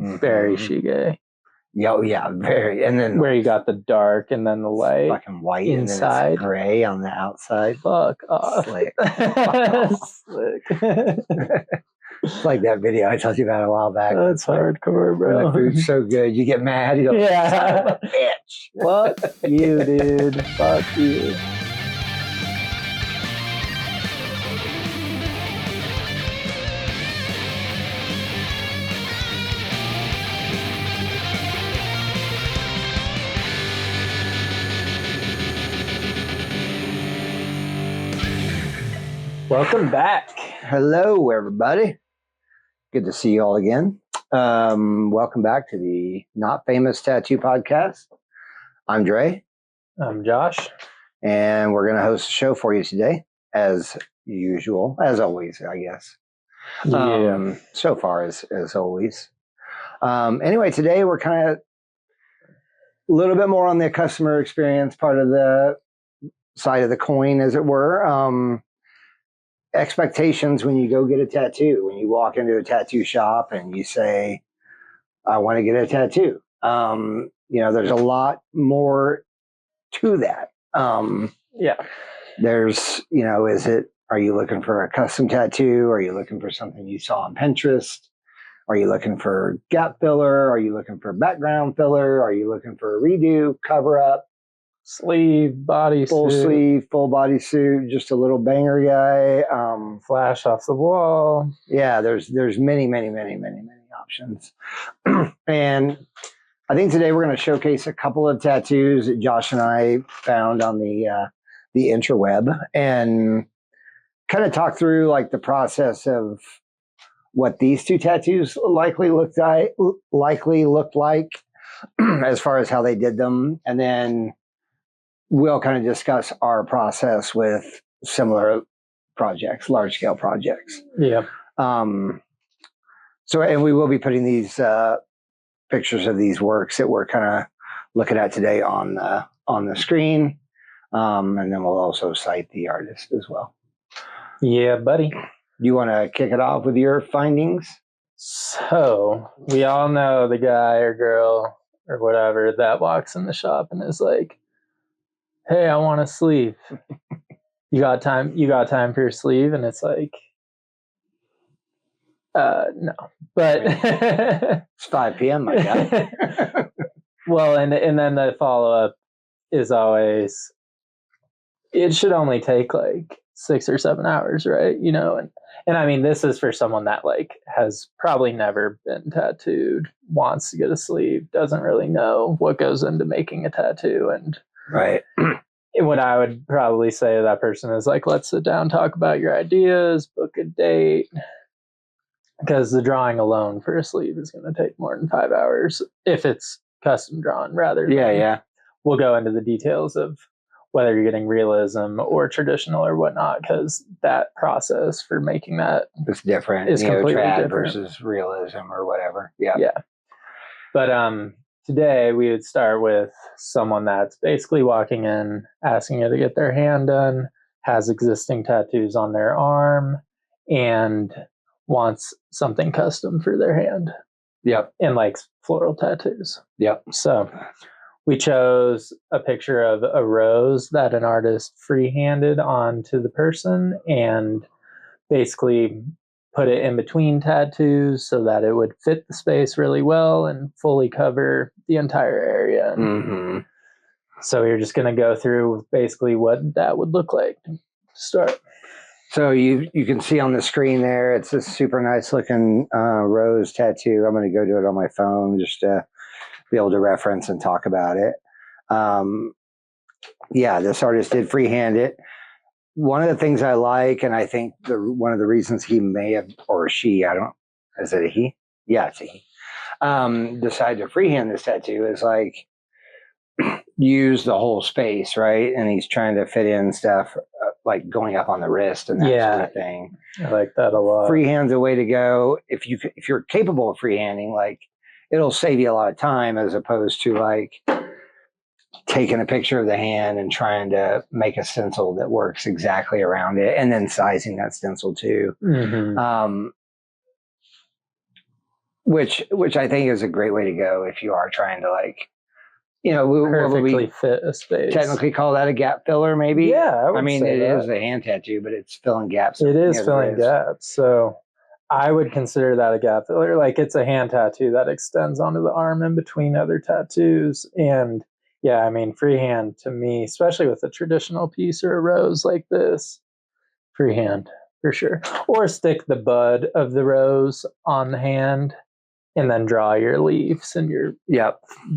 Very shige. Yeah, very. And then where you got the dark and then the light. Fucking white inside. And then it's gray on the outside. Fuck off. Slick. Slick. It's like that video I told you about a while back. That's hardcore, bro. When the food's so good, you get mad. You go, son of a bitch. Fuck you, dude. Fuck you. Welcome back. Hello, everybody. Good to see you all again. Welcome back to the Not Famous Tattoo Podcast. I'm Dray. I'm Josh. And we're going to host a show for you today, as usual, as always, I guess. Yeah. So far, as always. Anyway, today we're kind of a little bit more on the customer experience part of the side of the coin, as it were. Expectations when you go get a tattoo, when you walk into a tattoo shop and you say, I want to get a tattoo. There's a lot more to that. There's, are you looking for a custom tattoo? Are you looking for something you saw on Pinterest? Are you looking for gap filler? Are you looking for background filler? Are you looking for a redo, cover up? Sleeve, body full suit. Sleeve, full body suit, just a little banger guy. Flash off the wall. Yeah, there's many options. And I think today we're going to showcase a couple of tattoos that Josh and I found on the interweb and kind of talk through like the process of what these two tattoos likely looked like as far as how they did them. And then we'll kind of discuss our process with similar projects, large scale projects. Yeah. And we will be putting these pictures of these works that we're kind of looking at today on the screen. And then we'll also cite the artist as well. Yeah, buddy. You want to kick it off with your findings? So we all know the guy or girl or whatever that walks in the shop and is like, hey, I want a sleeve. You got time for your sleeve? And it's like, no. But it's 5 p.m., my guy. Well, and then the follow-up is always, it should only take like 6 or 7 hours, right? And I mean, this is for someone that like has probably never been tattooed, wants to get a sleeve, doesn't really know what goes into making a tattoo. And right. What I would probably say to that person is like, let's sit down, talk about your ideas, book a date. Because the drawing alone for a sleeve is going to take more than 5 hours if it's custom drawn rather than. Yeah. We'll go into the details of whether you're getting realism or traditional or whatnot, because that process for making that is different. Is completely trad different versus realism or whatever. Yeah. But today we would start with someone that's basically walking in, asking you to get their hand done, has existing tattoos on their arm, and wants something custom for their hand. Yep. And likes floral tattoos. Yep. So we chose a picture of a rose that an artist freehanded onto the person and basically put it in between tattoos so that it would fit the space really well and fully cover the entire area. Mm-hmm. So we're just going to go through basically what that would look like to start. So you can see on the screen there, it's a super nice looking rose tattoo. I'm going to go do it on my phone just to be able to reference and talk about it. This artist did freehand it. One of the things I like, and I think one of the reasons he may have, or she, is it a he? Yeah, it's a he. Decided to freehand this tattoo is like use the whole space, right? And he's trying to fit in stuff like going up on the wrist and that sort of thing. I like that a lot. Freehand's a way to go. If you're capable of freehanding, like it'll save you a lot of time as opposed to like taking a picture of the hand and trying to make a stencil that works exactly around it and then sizing that stencil too. Mm-hmm. which I think is a great way to go if you are trying to like, what would we Perfectly fit a space. technically call that a gap filler? Maybe. Yeah, I mean, it is a hand tattoo, but it's filling gaps. It is filling gaps. So I would consider that a gap filler. Like it's a hand tattoo that extends onto the arm in between other tattoos. And yeah, I mean, freehand to me, especially with a traditional piece or a rose like this, freehand for sure. Or stick the bud of the rose on the hand and then draw your leaves and your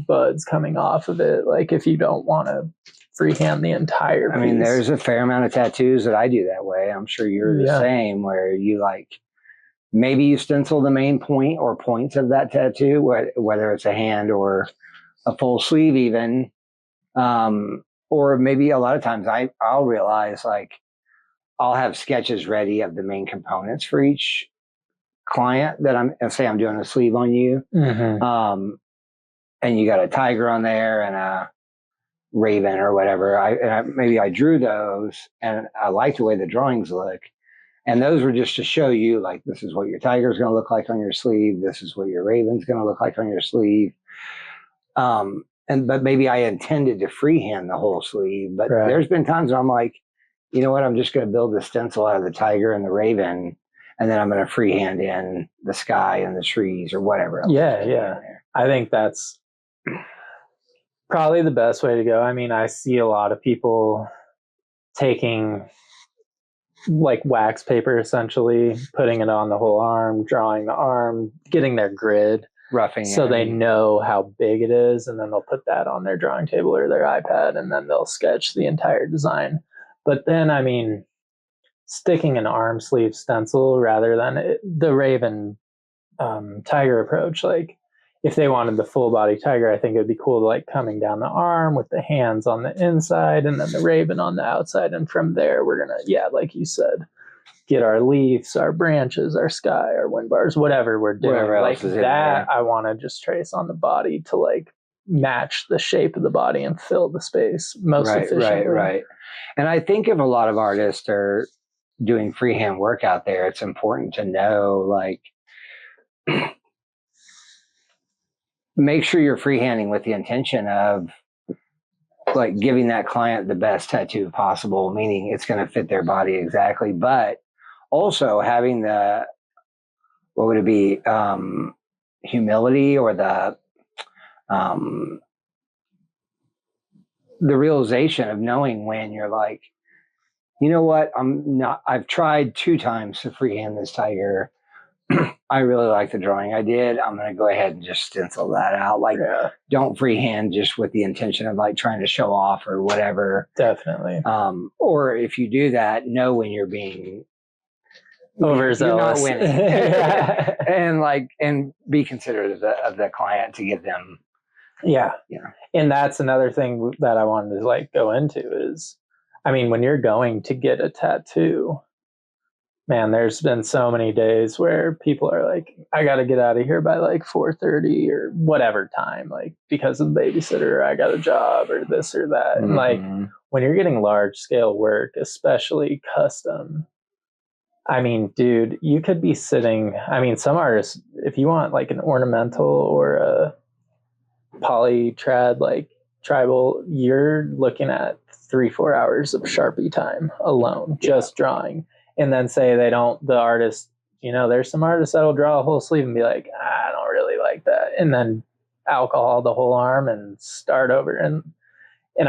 buds coming off of it. Like if you don't want to freehand the entire piece. I mean, there's a fair amount of tattoos that I do that way. I'm sure you're the same, where you like, maybe you stencil the main point or points of that tattoo, whether it's a hand or a full sleeve even. Or maybe a lot of times I'll realize like I'll have sketches ready of the main components for each client that I'm doing a sleeve on you. Mm-hmm. And you got a tiger on there and a raven or whatever. Maybe I drew those and I like the way the drawings look. And those were just to show you, like, this is what your tiger is going to look like on your sleeve. This is what your raven's going to look like on your sleeve. But maybe I intended to freehand the whole sleeve. But there's been times where I'm like, you know what? I'm just going to build the stencil out of the tiger and the raven, and then I'm going to freehand in the sky and the trees or whatever else. Yeah. I think that's probably the best way to go. I mean, I see a lot of people taking like wax paper, essentially putting it on the whole arm, drawing the arm, getting their grid, roughing so they know how big it is, and then they'll put that on their drawing table or their iPad, and then they'll sketch the entire design. But then, I mean, sticking an arm sleeve stencil rather than the Raven tiger approach, like if they wanted the full body tiger, I think it would be cool to like coming down the arm with the hands on the inside and then the raven on the outside. And from there, we're going to, like you said, get our leaves, our branches, our sky, our wind bars, whatever we're doing. Whatever like else is that, I want to just trace on the body to like match the shape of the body and fill the space most efficiently. Right. And I think if a lot of artists are doing freehand work out there, it's important to know, like, make sure you're freehanding with the intention of like giving that client the best tattoo possible, meaning it's going to fit their body exactly, but also having the, what would it be? Humility or the realization of knowing when you're like, you know what? I've tried 2 times to freehand this tiger. I really like the drawing I did. I'm going to go ahead and just stencil that out. Like, don't freehand just with the intention of like trying to show off or whatever. Definitely. Or if you do that, know when you're being overzealous. You're not winning. and be considerate of the client to give them. Yeah. And that's another thing that I wanted to like go into is, I mean, when you're going to get a tattoo, man, there's been so many days where people are like, I got to get out of here by like 4:30 or whatever time, like because of the babysitter, I got a job or this or that. And like when you're getting large scale work, especially custom, I mean, dude, you could be sitting, I mean, some artists, if you want like an ornamental or a polytrad, like tribal, you're looking at 3-4 hours of Sharpie time alone, just drawing. And then say the artist, there's some artists that'll draw a whole sleeve and be like, I don't really like that. And then alcohol the whole arm and start over. And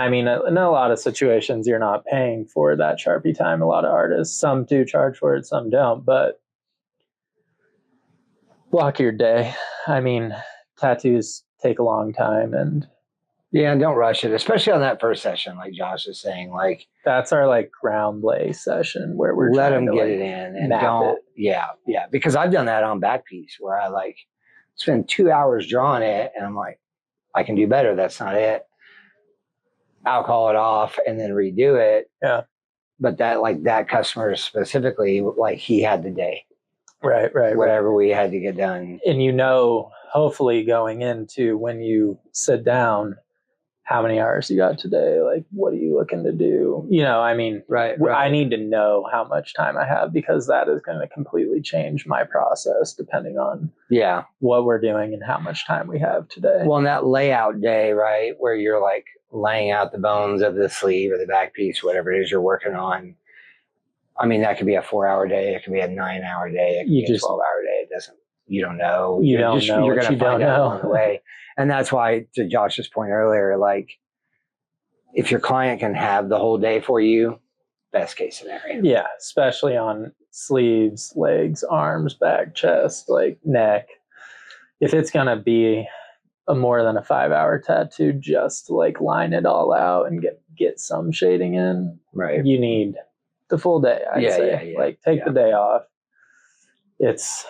I mean, in a lot of situations, you're not paying for that Sharpie time. A lot of artists, some do charge for it, some don't, but block your day. I mean, tattoos take a long time and don't rush it, especially on that first session, like Josh is saying. Like that's our like ground lay session where we're let trying them to get like it in and don't. Yeah, because I've done that on back piece where I like spend 2 hours drawing it, and I'm like, I can do better. That's not it. I'll call it off and then redo it. Yeah, but that customer specifically, like he had the day. Right. Whatever we had to get done, and hopefully going into when you sit down, how many hours you got today? Like, what are you looking to do? You know, I mean, Right. I need to know how much time I have, because that is going to completely change my process depending on what we're doing and how much time we have today. Well, on that layout day, right, where you're like laying out the bones of the sleeve or the back piece, whatever it is you're working on. I mean, that could be a 4-hour day. It could be a 9-hour day. It could be a 12-hour day. You don't know. You don't know. You're going to find out along the way. And that's why, to Josh's point earlier, like, if your client can have the whole day for you, best case scenario. Yeah, especially on sleeves, legs, arms, back, chest, like neck. If it's going to be a more than a 5-hour tattoo, just to like line it all out and get some shading in, right? You need the full day, I'd say. Yeah. Like, take the day off. It's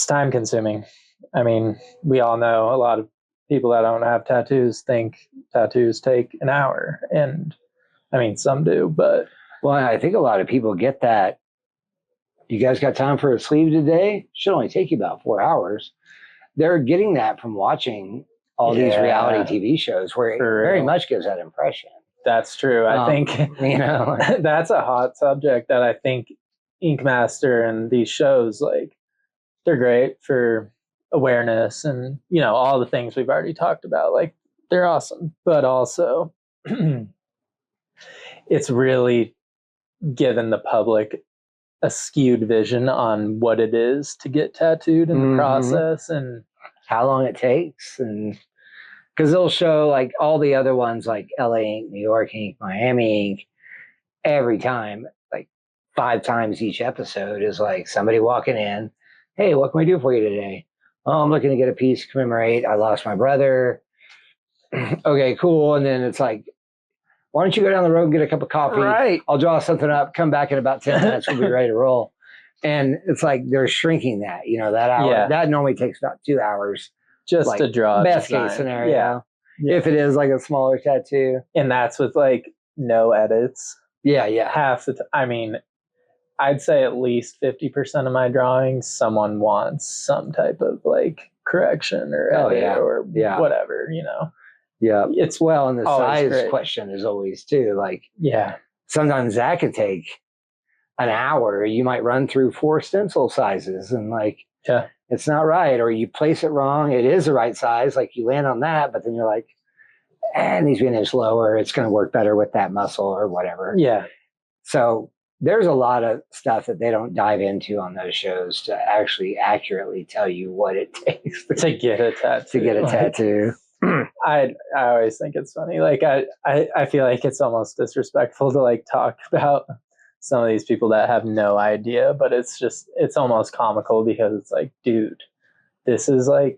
time consuming. I mean, we all know a lot of people that don't have tattoos think tattoos take an hour. And I mean, some do, but. Well, I think a lot of people get that. You guys got time for a sleeve today? Should only take you about 4 hours. They're getting that from watching all these reality TV shows where it very much gives that impression. That's true. I think, that's a hot subject that I think Ink Master and these shows, like, they're great for awareness and, you know, all the things we've already talked about. Like, they're awesome. But also, it's really given the public a skewed vision on what it is to get tattooed in the process and how long it takes. And because they'll show like all the other ones, like LA Ink, New York Ink, Miami Ink, every time, like 5 times each episode is like somebody walking in. Hey, what can we do for you today? Oh, I'm looking to get a piece to commemorate. I lost my brother. Okay, cool. And then it's like, why don't you go down the road and get a cup of coffee? Right. I'll draw something up, come back in about 10 minutes, we'll be ready to roll. And it's like they're shrinking that, you know, that hour. Yeah. That normally takes about 2 hours. Just like, to draw. Best case scenario. Yeah. If it is like a smaller tattoo. And that's with like no edits. Yeah. Half the I mean, I'd say at least 50% of my drawings, someone wants some type of like correction or edit or whatever, you know. Yeah. It's and the size question is always too. Like, sometimes that could take an hour. You might run through 4 stencil sizes and like, it's not right. Or you place it wrong. It is the right size. Like, you land on that, but then you're like, it needs to be an inch lower. It's going to work better with that muscle or whatever. Yeah. So there's a lot of stuff that they don't dive into on those shows to actually accurately tell you what it takes to get a tattoo. I always think it's funny. Like, I feel like it's almost disrespectful to like talk about some of these people that have no idea, but it's almost comical because it's like, dude, this is like,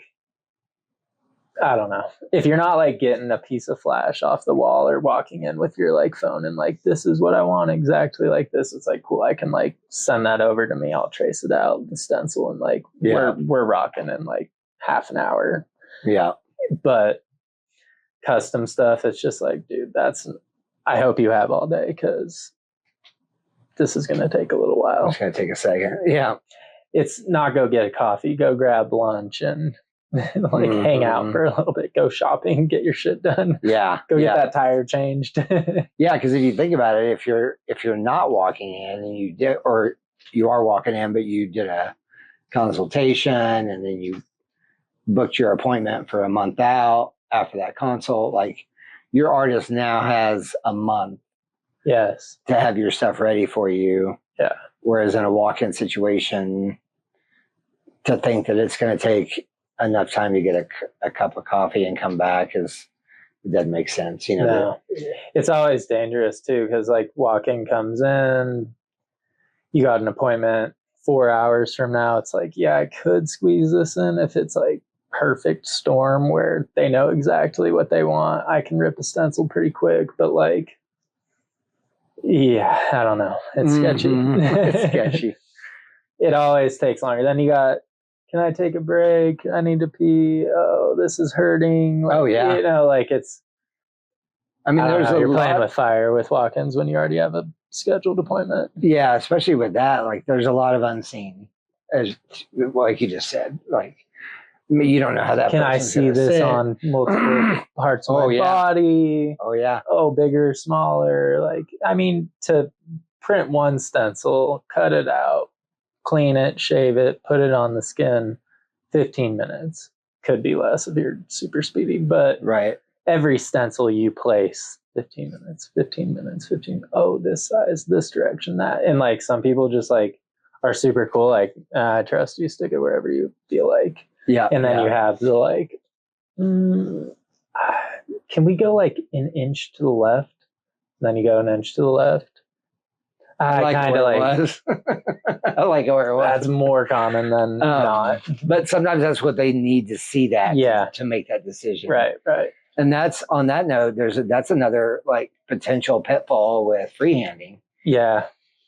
I don't know. If you're not like getting a piece of flash off the wall or walking in with your like phone and like, this is what I want exactly like this, it's like, cool, I can like send that over to me. I'll trace it out, the stencil, and like we're rocking in like half an hour. Yeah. But custom stuff, it's just like, dude, I hope you have all day, because this is going to take a little while. It's going to take a second. Yeah. It's not go get a coffee, go grab lunch and like hang out for a little bit, go shopping, get your shit done. Yeah. Go get that tire changed. Yeah. Because if you think about it, if you're not walking in and you are walking in, but you did a consultation and then you booked your appointment for a month out after that consult, like, your artist now has a month to have your stuff ready for you. Yeah. Whereas in a walk-in situation, to think that it's going to take enough time to get a cup of coffee and come back it doesn't make sense, you know. No. It's always dangerous too, because like walk-in comes in, you got an appointment 4 hours from now. It's like, I could squeeze this in if it's like perfect storm where they know exactly what they want. I can rip a stencil pretty quick, but like, I don't know. It's sketchy. It's sketchy. It always takes longer. Then you got, can I take a break? I need to pee. Oh, this is hurting. Like, you know, like it's, I mean, you're playing with fire with walk-ins when you already have a scheduled appointment. Yeah, especially with that, like, there's a lot of unseen, as like you just said, like, You don't know how that. Can I see this sit on multiple parts of my body? Oh yeah. Oh, bigger, smaller. Like, I mean, to print one stencil, cut it out, clean it, shave it, put it on the skin, 15 minutes. Could be less if you're super speedy, but right. Every stencil you place, 15 minutes, 15 minutes, 15. Oh, this size, this direction, that. And like some people just like are super cool. Like, I trust you, stick it wherever you feel like. Yeah. And then you have the like, can we go like an inch to the left? And then you go an inch to the left. I kind of like. I like where it was. That's more common than not. But sometimes that's what they need to see that. Yeah. To make that decision. Right. And that's on that note. That's another like potential pitfall with freehanding. Yeah.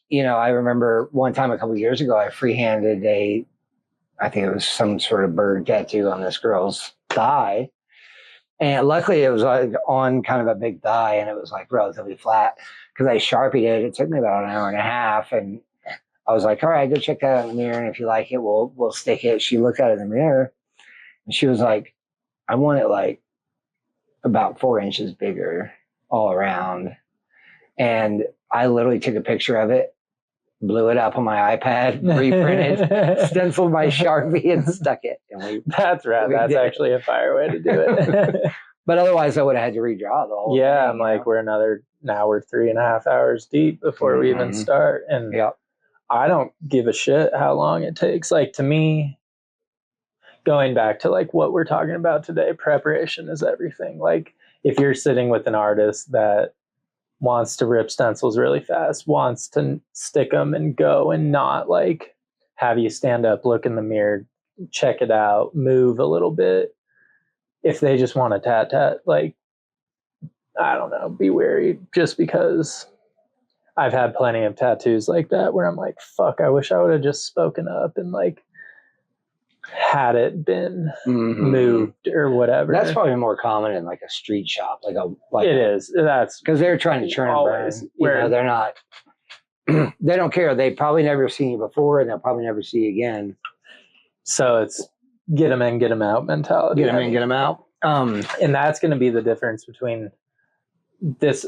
You know, I remember one time a couple of years ago, I freehanded I think it was some sort of bird tattoo on this girl's thigh. And luckily it was like on kind of a big thigh and it was like relatively flat because I Sharpied it. It took me about an hour and a half. And I was like, all right, go check that out in the mirror. And if you like it, we'll stick it. She looked at it in the mirror and she was like, I want it like about 4 inches bigger all around. And I literally took a picture of it, blew it up on my iPad, reprinted, stenciled my Sharpie and stuck it. And that's right. That's actually a fire way to do it. But otherwise I would have had to redraw the whole thing. I'm like, we're 3.5 hours deep before we even start. And I don't give a shit how long it takes. Like, to me, going back to like what we're talking about today, preparation is everything. Like, if you're sitting with an artist that wants to rip stencils really fast, wants to stick them and go and not like have you stand up, look in the mirror, check it out, move a little bit. If they just want to tat, like, I don't know, be wary, just because I've had plenty of tattoos like that where I'm like, fuck, I wish I would have just spoken up and like had it been moved or whatever. That's probably more common in like a street shop, it is. That's because they're trying to churn and burn. Where they're not, they don't care. They probably never seen you before, and they'll probably never see you again. So it's get them in, get them out mentality. Get them in, get them out. And that's going to be the difference between this.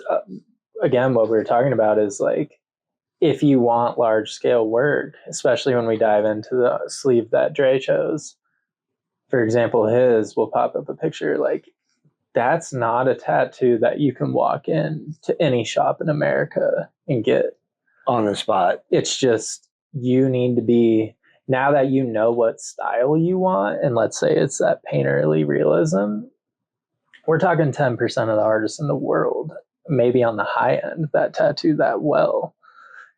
Again, what we were talking about is like, if you want large scale work, especially when we dive into the sleeve that Dray chose, for example, we'll pop up a picture, like, that's not a tattoo that you can walk in to any shop in America and get on the spot. It's just, you need to be, now that you know what style you want, and let's say it's that painterly realism, we're talking 10% of the artists in the world, maybe on the high end, that tattoo that well.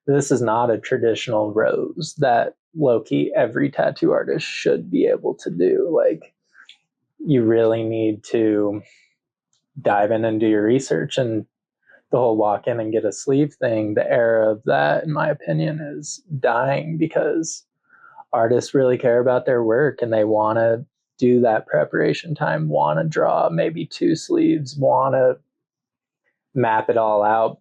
This is not a traditional rose that low-key every tattoo artist should be able to do. Like, you really need to dive in and do your research. And the whole walk in and get a sleeve thing, the era of that, in my opinion, is dying because artists really care about their work and they want to do that preparation time, want to draw maybe 2 sleeves, want to map it all out,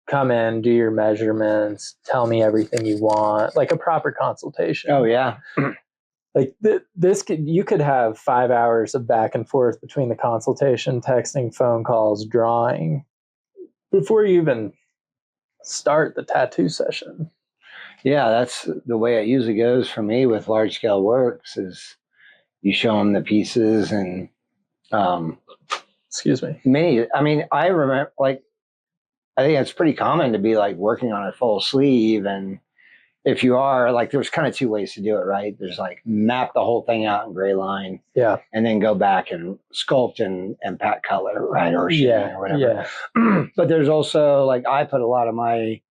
come in, do your measurements, tell me everything you want, like a proper consultation. Oh yeah. Like you could have 5 hours of back and forth between the consultation, texting, phone calls, drawing before you even start the tattoo session. Yeah, that's the way it usually goes for me with large scale works is you show them the pieces and excuse me. I remember, like, I think it's pretty common to be like working on a full sleeve. And if you are, like, there's kind of 2 ways to do it, right? There's like map the whole thing out in gray line. Yeah. And then go back and sculpt and pat color, right? Or shading or whatever. Yeah. But there's also, like, I put a lot of my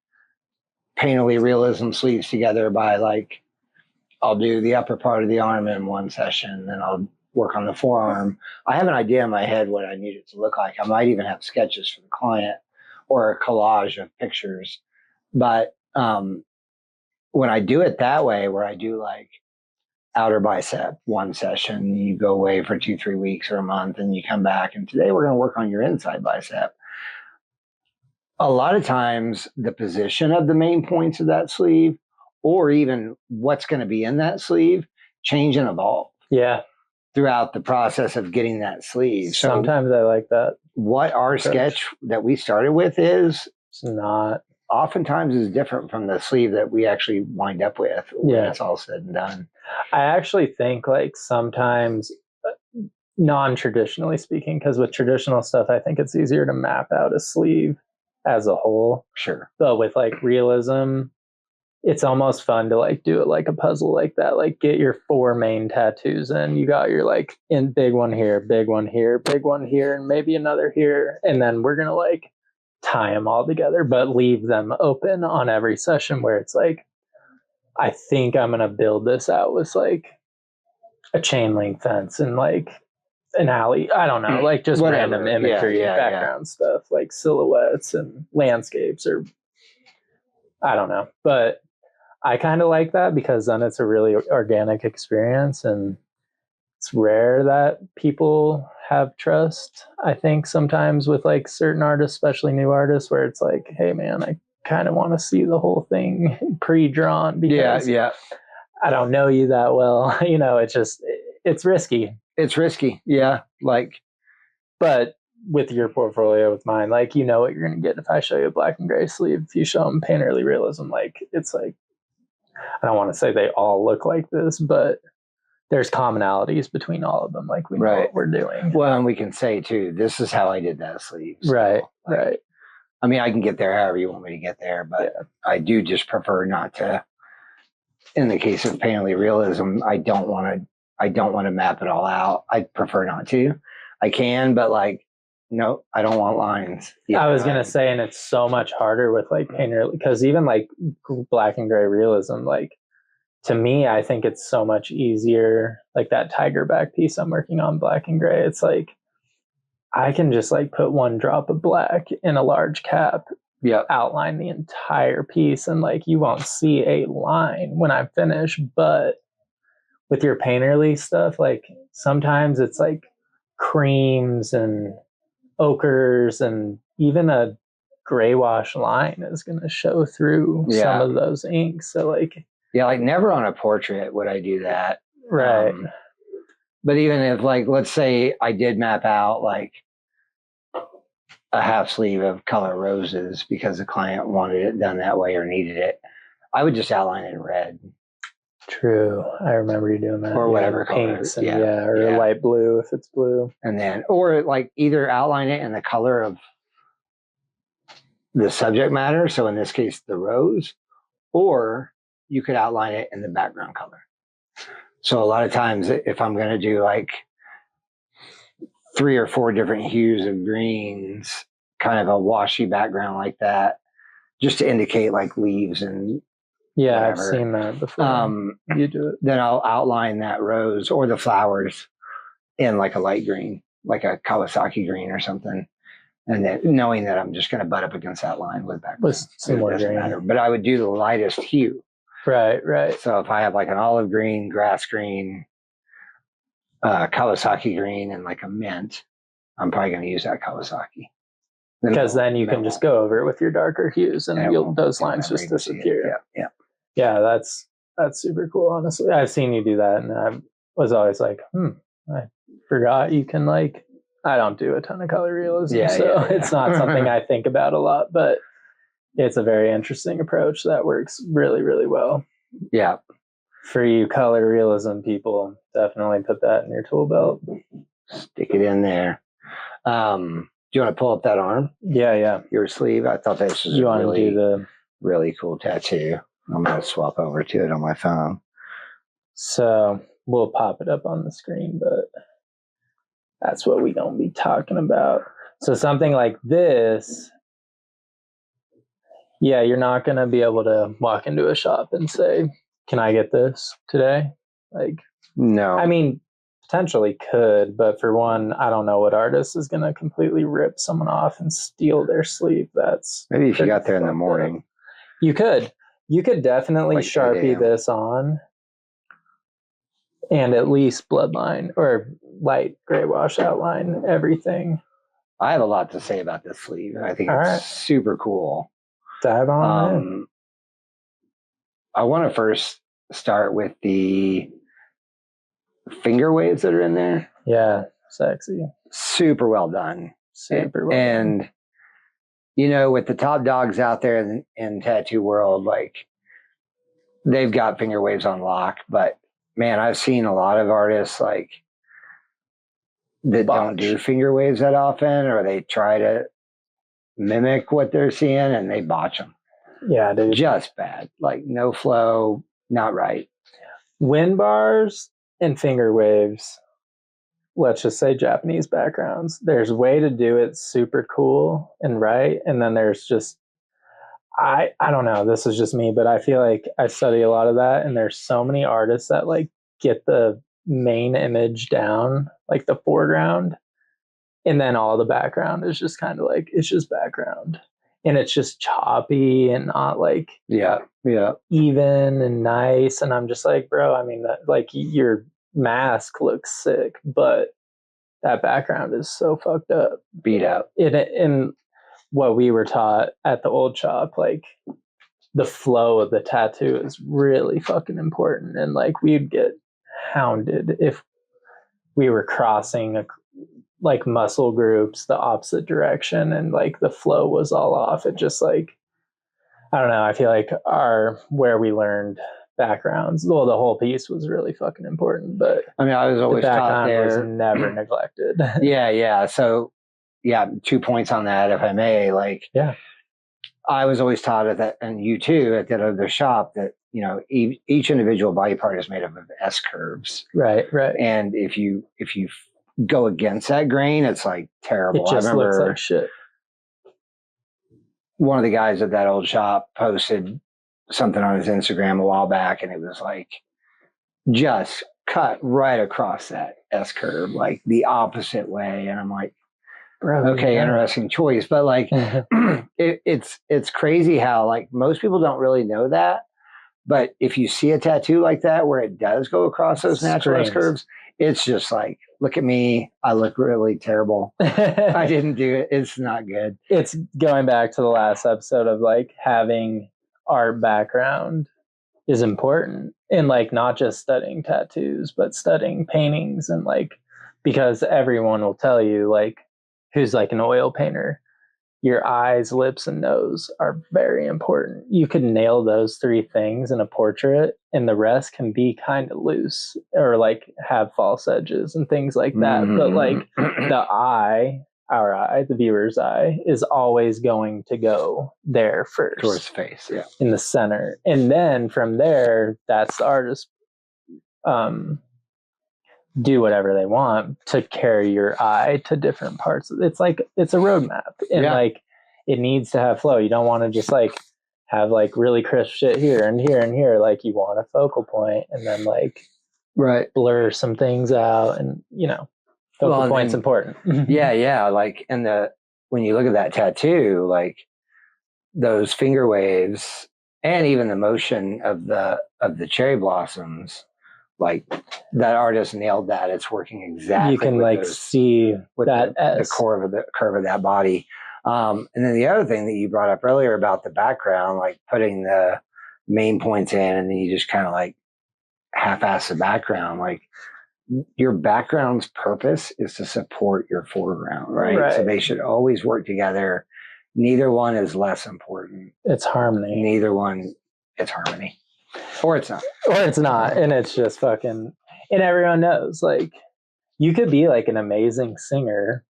painterly realism sleeves together by, like, I'll do the upper part of the arm in one session, then I'll work on the forearm. I have an idea in my head what I need it to look like. I might even have sketches for the client or a collage of pictures. But when I do it that way, where I do like outer bicep one session, you go away for 2-3 weeks or a month and you come back and today we're going to work on your inside bicep. A lot of times the position of the main points of that sleeve or even what's going to be in that sleeve change and evolve. Yeah. throughout the process of getting that sleeve. So Sometimes I like that. what our sketch that we started with is It's not. oftentimes is different from the sleeve that we actually wind up with when Yeah. it's all said and done. I actually think like sometimes, non-traditionally speaking, because with traditional stuff, I think it's easier to map out a sleeve as a whole. Sure. But with like realism, it's almost fun to like do it like a puzzle like that. Like get your 4 main tattoos in. You got your like in big one here, big one here, big one here, and maybe another here. And then we're going to like tie them all together, but leave them open on every session where it's like, I think I'm going to build this out with like a chain link fence and like an alley. I don't know, like just Whatever. random imagery, Yeah, background stuff like silhouettes and landscapes or I don't know. But I kind of like that because then it's a really organic experience and it's rare that people have trust. I think sometimes with like certain artists, especially new artists, where it's like, hey man, I kind of want to see the whole thing pre-drawn because I don't know you that well. You know, it's risky. It's risky. Yeah. Like, but with your portfolio, with mine, like, you know what you're going to get if I show you a black and gray sleeve. If you show them painterly realism, like, it's like, I don't want to say they all look like this, but there's commonalities between all of them. Like we know what we're doing. Well, and we can say too, this is how I did that sleeve. So, right. I mean, I can get there however you want me to get there, but I do just prefer not to. In the case of painterly realism, I don't want to map it all out. I prefer not to. I can, but like, no, I don't want lines. I was going to say, and it's so much harder with like painter, because even like black and gray realism, like to me, I think it's so much easier. Like that tiger back piece I'm working on, black and gray. It's like, I can just like put 1 drop of black in a large cap, outline the entire piece. And like, you won't see a line when I'm finished. But with your painterly stuff, like sometimes it's like creams and ochres, and even a gray wash line is going to show through some of those inks. So like, like never on a portrait would I do that. Right. But even if like, let's say I did map out like a half sleeve of color roses because the client wanted it done that way or needed it, I would just outline it in red. True. I remember you doing that. Or whatever pinks and or light blue if it's blue. And then, or like either outline it in the color of the subject matter. So in this case, the rose, or you could outline it in the background color. So a lot of times if I'm going to do like 3 or 4 different hues of greens, kind of a washy background like that, just to indicate like leaves and whatever. I've seen that before. You do it. Then I'll outline that rose or the flowers in like a light green, like a Kawasaki green or something. And then knowing that I'm just going to butt up against that line with background. With some more green. Matter. But I would do the lightest hue. Right. So if I have like an olive green, grass green, Kawasaki green, and like a mint, I'm probably going to use that Kawasaki. Because then you can just go over it with your darker hues and those lines just disappear. Yeah, that's super cool, honestly. I've seen you do that, and I was always like, I forgot you can like, I don't do a ton of color realism, it's not something I think about a lot, but it's a very interesting approach that works really, really well. Yeah. For you color realism people, definitely put that in your tool belt. Stick it in there. Do you want to pull up that arm? Yeah. Your sleeve? I thought this was really cool tattoo. I'm going to swap over to it on my phone. So we'll pop it up on the screen, but that's what we don't be talking about. So something like this, you're not going to be able to walk into a shop and say, can I get this today? Like, no. I mean, potentially could, but for one, I don't know what artist is going to completely rip someone off and steal their sleeve. That's maybe if you got there in the morning. You could definitely like Sharpie this on and at least bloodline or light gray wash outline everything. I have a lot to say about this sleeve. I think it's super cool. Dive on. I want to first start with the finger waves that are in there. Yeah, sexy. Super well done. Super well and done. You know, with the top dogs out there in tattoo world, like they've got finger waves on lock. But man, I've seen a lot of artists like that don't do finger waves that often, or they try to mimic what they're seeing and they botch them. Yeah, dude. Just bad. Like no flow, not right. Wind bars and finger waves, let's just say Japanese backgrounds, there's a way to do it super cool and right, and then there's just I don't know, this is just me, but I feel like I study a lot of that, and there's so many artists that like get the main image down, like the foreground, and then all the background is just kind of like, it's just background, and it's just choppy and not like even and nice, and I'm just like, bro, I mean, that, like, your mask looks sick, but that background is so fucked up, beat out. In what we were taught at the old shop, like the flow of the tattoo is really fucking important, and like we'd get hounded if we were crossing like muscle groups the opposite direction and like the flow was all off. It just like, I don't know, I feel like where we learned backgrounds, well, the whole piece was really fucking important, but I mean, I was always taught there was never neglected. Yeah. So 2 points on that, if I may. Like, I was always taught at that, and you too, at that other shop, that, you know, each individual body part is made up of S curves. Right. And if you go against that grain, it's like terrible. It just looks like shit. One of the guys at that old shop posted something on his Instagram a while back, and it was like just cut right across that S curve, like the opposite way. And I'm like, okay, interesting choice. But like, it's crazy how like most people don't really know that. But if you see a tattoo like that where it does go across those natural S curves, it's just like, look at me, I look really terrible. I didn't do it. It's not good. It's going back to the last episode of like having art background is important, and like not just studying tattoos, but studying paintings, and like, because everyone will tell you, like, who's like an oil painter, your eyes, lips, and nose are very important. You could nail those 3 things in a portrait, and the rest can be kind of loose or like have false edges and things like that. Mm-hmm. But like the eye, our eye, the viewer's eye, is always going to go there first. Towards face, in the center. And then from there, that's the artist do whatever they want to carry your eye to different parts. It's like, it's a roadmap, and like it needs to have flow. You don't want to just like have like really crisp shit here and here and here. Like you want a focal point, and then like blur some things out, and you know, focal point's important. Like, and when you look at that tattoo, like those finger waves and even the motion of the cherry blossoms, like that artist nailed that. It's working exactly. You can like see with that the curve of that body. And then the other thing that you brought up earlier about the background, like putting the main points in, and then you just kind of like half-ass the background. Like your background's purpose is to support your foreground, right? So they should always work together. Neither one is less important. It's harmony. Neither one, it's harmony. Or it's not. And it's just fucking, and everyone knows, like, you could be like an amazing singer,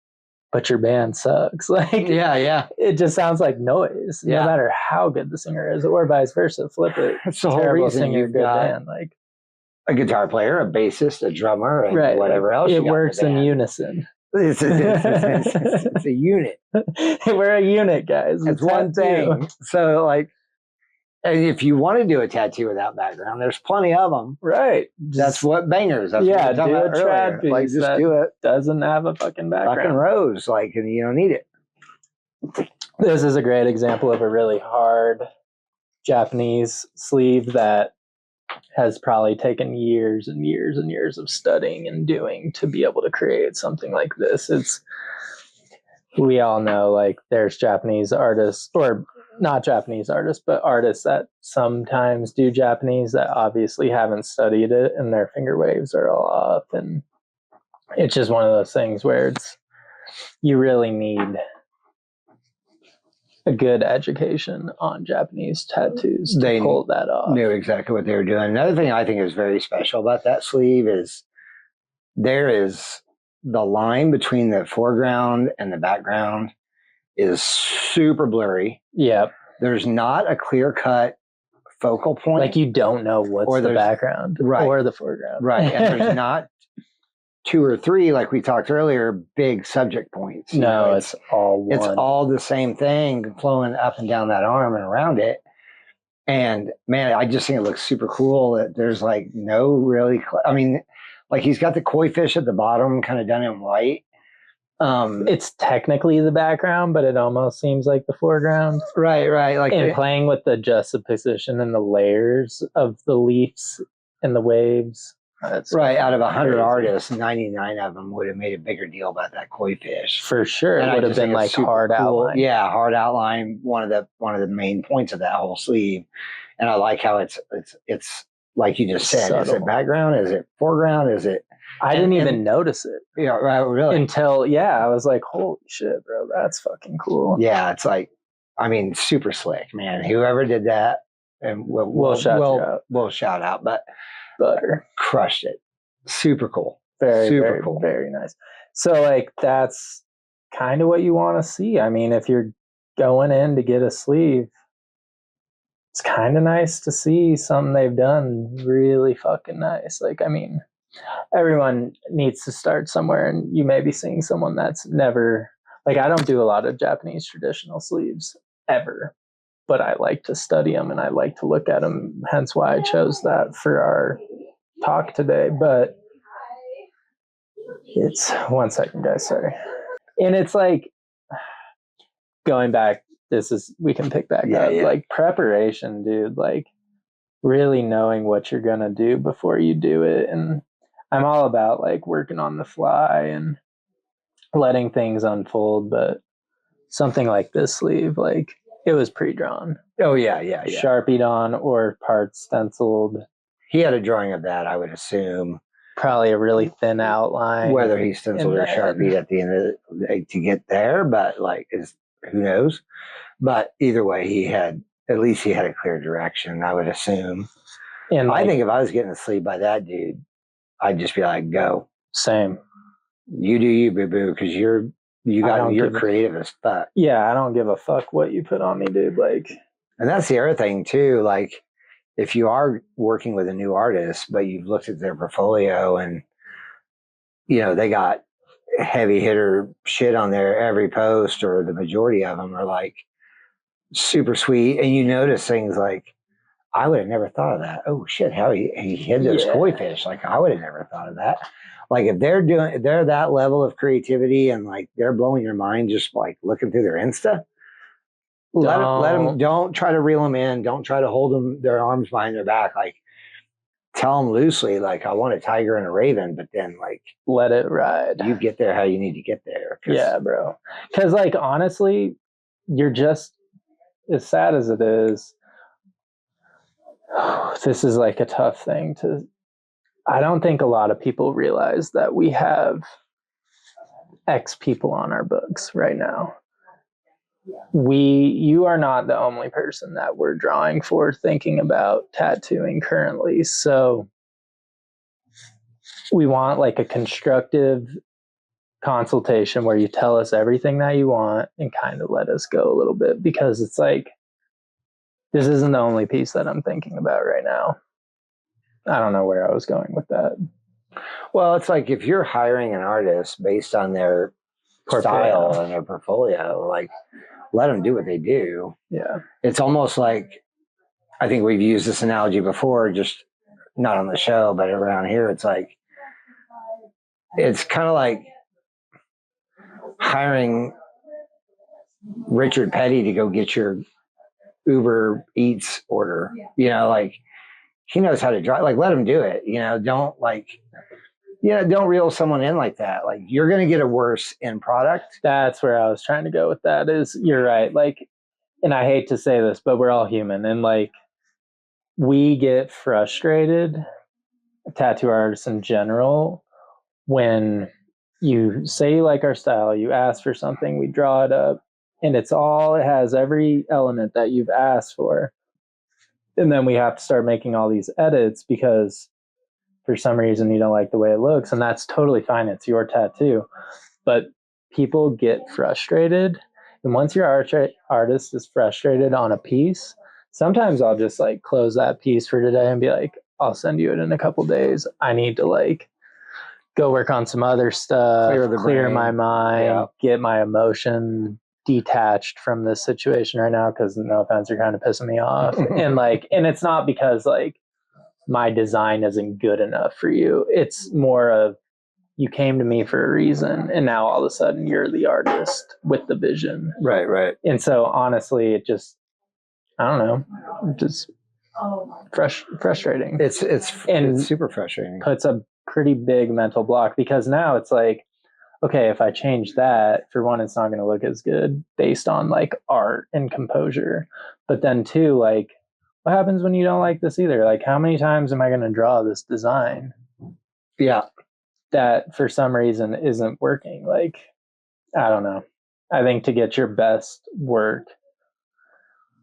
but your band sucks. Like, it just sounds like noise, no matter how good the singer is, or vice versa. Flip it. It's the whole reason singer, good band. Like a guitar player, a bassist, a drummer, and whatever else. It works in unison. It's a unit. We're a unit, guys. It's one thing. So, like, and if you want to do a tattoo without background, there's plenty of them. Right. That's what bangers. That's what do a trad piece. Like, just do it. Doesn't have a fucking background. Fucking rose, like, and you don't need it. This is a great example of a really hard Japanese sleeve that has probably taken years and years and years of studying and doing to be able to create something like this. We all know, like, there's Japanese artists or not Japanese artists, but artists that sometimes do Japanese that obviously haven't studied it, and their finger waves are all up, and it's just one of those things where you really need a good education on Japanese tattoos to pull that off. Knew exactly what they were doing. Another thing I think is very special about that sleeve is there is the line between the foreground and the background is super blurry. Yep. There's not a clear cut focal point. Like you don't know what's the background or the foreground. Right. And there's not 2 or 3, like we talked earlier, big subject points. No, it's all one. It's all the same thing flowing up and down that arm and around it. And man, I just think it looks super cool that there's like no really, I mean, like he's got the koi fish at the bottom kind of done in white. It's technically the background, but it almost seems like the foreground. Right. Like playing with the juxtaposition and the layers of the leaves and the waves. That's right. Out of 100 artists, 99 of them would have made a bigger deal about that koi fish. For sure. It would have been like hard outline. Yeah, hard outline. One of the main points of that whole sleeve. And I like how it's like you just said. Subtle. Is it background? Is it foreground? Is it? I didn't even notice it. Yeah, right. Really? Until I was like, holy shit, bro, that's fucking cool. Yeah, it's like, I mean, super slick, man. Whoever did that, and we'll shout out, but butter crushed it. Super cool. Very cool. Very nice. So like that's kind of what you want to see. I mean, if you're going in to get a sleeve, it's kind of nice to see something they've done really fucking nice. Like, I mean, everyone needs to start somewhere, and you may be seeing someone that's never, like, I don't do a lot of Japanese traditional sleeves ever, but I like to study them and I like to look at them, hence why I chose that for our talk today. But it's 1 second, guys, sorry. And it's like going back, we can pick back up. Yeah. Like preparation, dude, like really knowing what you're gonna do before you do it. And I'm all about like working on the fly and letting things unfold, but something like this sleeve, like it was pre-drawn. Oh yeah. Sharpied on or part stenciled. He had a drawing of that, I would assume. Probably a really thin outline. Whether he stenciled or Sharpied at the end of the day to get there, but like who knows? But either way, at least he had a clear direction, I would assume. And I think if I was getting a sleeve by that dude, I'd just be like, go. Same. You do you, boo-boo, because you're creative as fuck. Yeah, I don't give a fuck what you put on me, dude. Like, and that's the other thing too. Like, if you are working with a new artist, but you've looked at their portfolio and they got heavy hitter shit on there every post, or the majority of them are like super sweet, and you notice things like, I would have never thought of that. Oh shit, how he hid those koi fish. Like, I would have never thought of that. Like, if they're that level of creativity and like they're blowing your mind just like looking through their Insta, let them, don't try to reel them in. Don't try to hold them, their arms behind their back. Like, tell them loosely, like, I want a tiger and a raven, but then like, let it ride. You get there how you need to get there. Yeah, bro. Cause like, honestly, you're just, as sad as it is, this is like a tough thing I don't think a lot of people realize that we have X people on our books right now. You are not the only person that we're drawing for thinking about tattooing currently. So we want like a constructive consultation where you tell us everything that you want and kind of let us go a little bit, because it's like, this isn't the only piece that I'm thinking about right now. I don't know where I was going with that. Well, it's like if you're hiring an artist based on their style and their portfolio, like, let them do what they do. Yeah. It's almost like, I think we've used this analogy before, just not on the show, but around here, it's like, it's kind of like hiring Richard Petty to go get your Uber Eats order, like, he knows how to drive. Like, let him do it. Don't don't reel someone in like that. Like, you're going to get a worse end product. That's where I was trying to go with that. Is you're right. Like, and I hate to say this, but we're all human, and like we get frustrated, tattoo artists in general, when you say you like our style, you ask for something, we draw it up, and it has every element that you've asked for. And then we have to start making all these edits because for some reason you don't like the way it looks, and that's totally fine. It's your tattoo. But people get frustrated. And once your artist is frustrated on a piece, sometimes I'll just like close that piece for today and be like, I'll send you it in a couple days. I need to like go work on some other stuff, clear my mind, get my emotion detached from this situation right now, because no offense, you're kind of pissing me off. And it's not because like my design isn't good enough for you. It's more of you came to me for a reason, and now all of a sudden you're the artist with the vision. Right. And so honestly, it just, I don't know, just frustrating. It's super frustrating. Puts a pretty big mental block, because now it's like, okay, if I change that, for one, it's not going to look as good based on like art and composure. But then two, like, what happens when you don't like this either? Like, how many times am I going to draw this design? Yeah. That for some reason isn't working. Like, I don't know. I think to get your best work,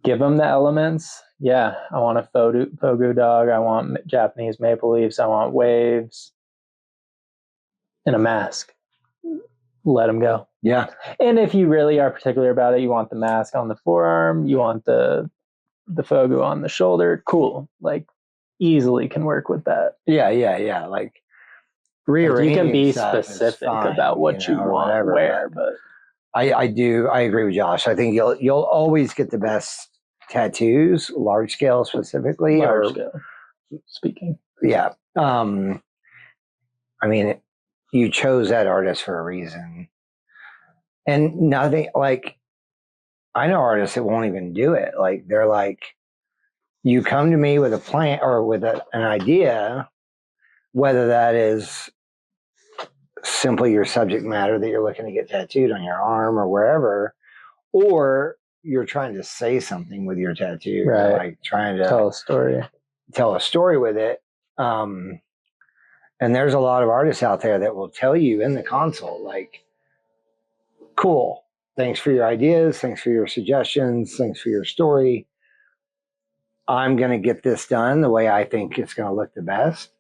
give them the elements. Yeah, I want a fogu dog. I want Japanese maple leaves. I want waves and a mask. Let them go. Yeah. And if you really are particular about it, you want the mask on the forearm, you want the fogu on the shoulder, cool. Like, easily can work with that. Yeah. Like, rearranging, you can be specific about what you want whatever, where, but I agree with Josh. I think you'll always get the best tattoos, large scale specifically. Large scale speaking. Yeah. I mean, you chose that artist for a reason. And nothing, like, I know artists that won't even do it. Like, they're like, you come to me with a plan or with an idea, whether that is simply your subject matter that you're looking to get tattooed on your arm or wherever, or you're trying to say something with your tattoo, right? Like trying to tell a story with it. And there's a lot of artists out there that will tell you in the consult, like, cool, thanks for your ideas, thanks for your suggestions, thanks for your story. I'm going to get this done the way I think it's going to look the best.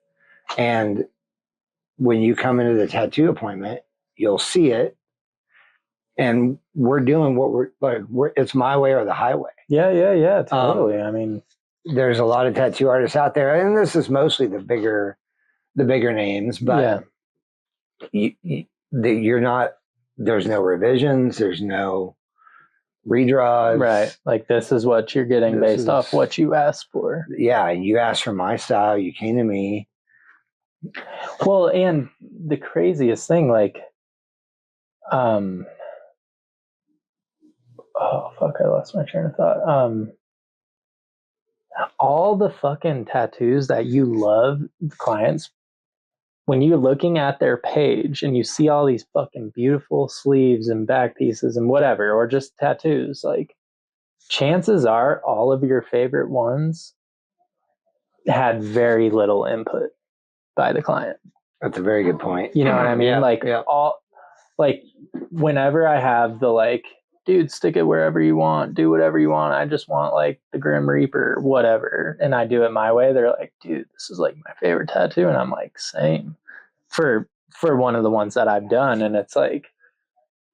And when you come into the tattoo appointment, you'll see it. And we're doing what it's my way or the highway. Yeah, totally. I mean, there's a lot of tattoo artists out there, and this is mostly the bigger names, but you're not, there's no revisions, there's no redraws. Right. Like, this is what you're getting based off what you asked for. Yeah. You asked for my style. You came to me. Well, and the craziest thing, like, oh fuck, I lost my train of thought. All the fucking tattoos that you love, clients, when you're looking at their page and you see all these fucking beautiful sleeves and back pieces and whatever, or just tattoos, like, chances are all of your favorite ones had very little input by the client. That's a very good point. You know what I mean? Like, whenever I have the, like, dude, stick it wherever you want, do whatever you want, I just want like the Grim Reaper, whatever, and I do it my way, they're like, dude, this is like my favorite tattoo. And I'm like, same, for one of the ones that I've done. And it's like,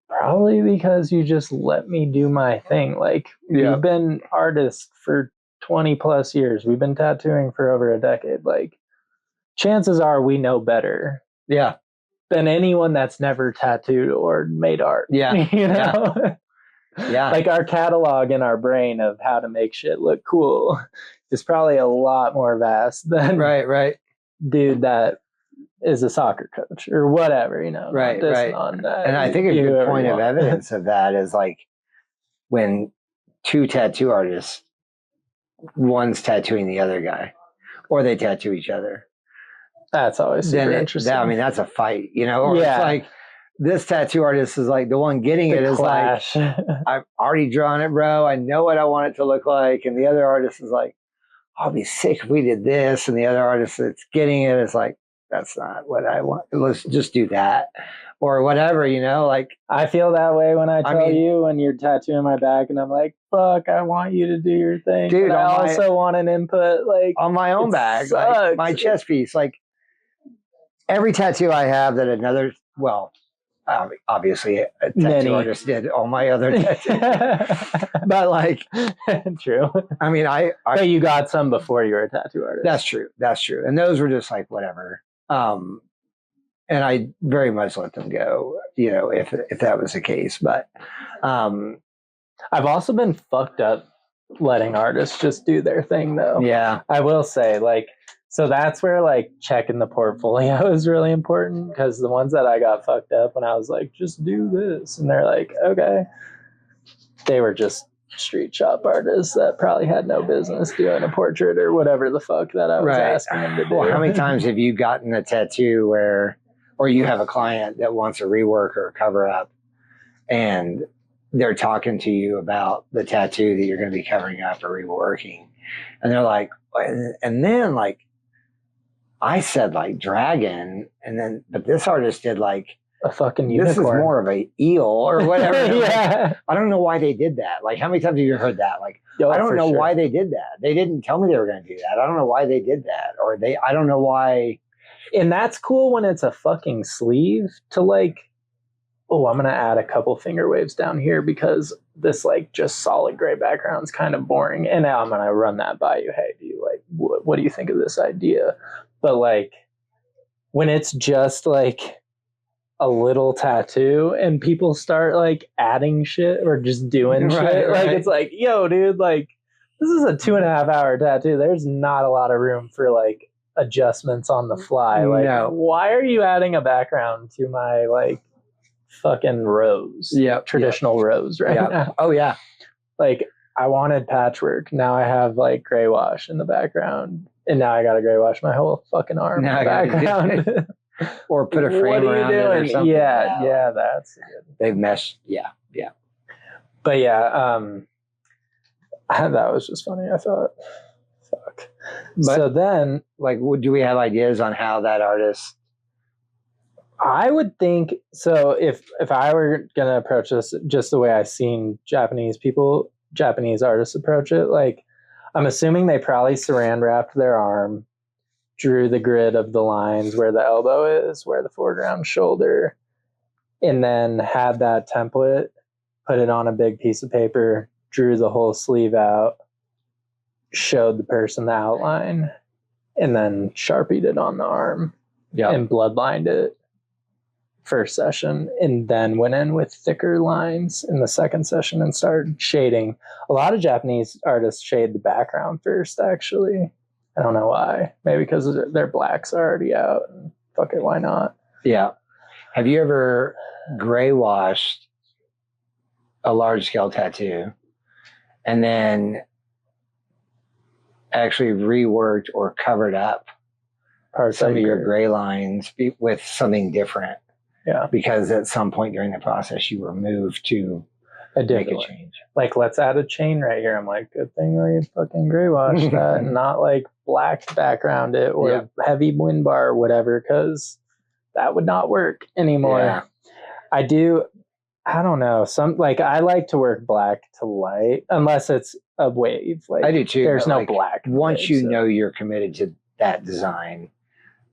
probably because you just let me do my thing. Like, we've been artists for 20 plus years, we've been tattooing for over a decade. Like, chances are we know better than anyone that's never tattooed or made art. You know? Yeah. Like, our catalog in our brain of how to make shit look cool is probably a lot more vast than right dude that is a soccer coach or whatever, you know. Right. And I think a good point of evidence of that is like when two tattoo artists, one's tattooing the other guy, or they tattoo each other. That's always super interesting. I mean, that's a fight, you know. Or it's like, this tattoo artist is like, the one getting it The is clash. like, I've already drawn it, bro. I know what I want it to look like. And the other artist is like, I'll be sick if we did this. And the other artist that's getting it is like, that's not what I want. Let's just do that. Or whatever, like. I feel that way when I tell mean, you when you're tattooing my back, and I'm like, "Fuck, I want you to do your thing, dude, but I also want an input." Like on my own bag, like my chest piece, like every tattoo I have that another, well, obviously a tattoo artist did all my other tattoos, but like, true. I mean, but you got some before you were a tattoo artist. That's true, and those were just like whatever. And I very much let them go, if that was the case. But I've also been fucked up letting artists just do their thing, though. Yeah, I will say, like, so that's where like checking the portfolio is really important, because the ones that I got fucked up when I was like, just do this, and they're like, okay, they were just street shop artists that probably had no business doing a portrait or whatever the fuck that I was asking them to do. Well, how many times have you gotten a tattoo or you have a client that wants a rework or a cover up, and they're talking to you about the tattoo that you're going to be covering up or reworking, and they're like, and then like I said like dragon, but this artist did like a fucking unicorn. This is more of a eel or whatever. Yeah. Like, I don't know why they did that. Like, how many times have you heard that? Like, I don't know why they did that. They didn't tell me they were going to do that. I don't know why they did that, I don't know why. And that's cool when it's a fucking sleeve to like, oh, I'm going to add a couple finger waves down here because this like just solid gray background's kind of boring. And now I'm going to run that by you. Hey, do you like, what do you think of this idea? But like when it's just like a little tattoo and people start like adding shit or just doing shit, like it's like, yo, dude, like this is a 2.5 hour tattoo. There's not a lot of room for like adjustments on the fly. Like, why are you adding a background to my like fucking rose? Yeah, traditional rose right now. Oh yeah, like I wanted patchwork. Now I have like gray wash in the background, and now I gotta gray wash my whole fucking arm in the background. Or put a frame around it or something. Yeah, that's good. They've meshed. Yeah. But yeah, that was just funny. I thought, fuck. But, so then, like, do we have ideas on how that artist? I would think so. If I were gonna approach this just the way I've seen Japanese artists approach it, like I'm assuming they probably saran wrapped their arm, drew the grid of the lines where the elbow is, where the foreground shoulder, and then had that template, put it on a big piece of paper, drew the whole sleeve out, showed the person the outline, and then Sharpied it on the arm and bloodlined it first session, and then went in with thicker lines in the second session and started shading. A lot of Japanese artists shade the background first, actually. I don't know why. Maybe because their blacks are already out. And fuck it, why not? Yeah. Have you ever gray washed a large scale tattoo and then actually reworked or covered up some of your gray lines with something different? Yeah. Because at some point during the process, you were moved to make a change. Like, let's add a chain right here. I'm like, good thing I fucking gray washed that, and not like black background it or heavy wind bar or whatever, because that would not work anymore. Yeah. I don't know. I like to work black to light, unless it's a wave. Like I do too. There's no black. Once you know you're committed to that design,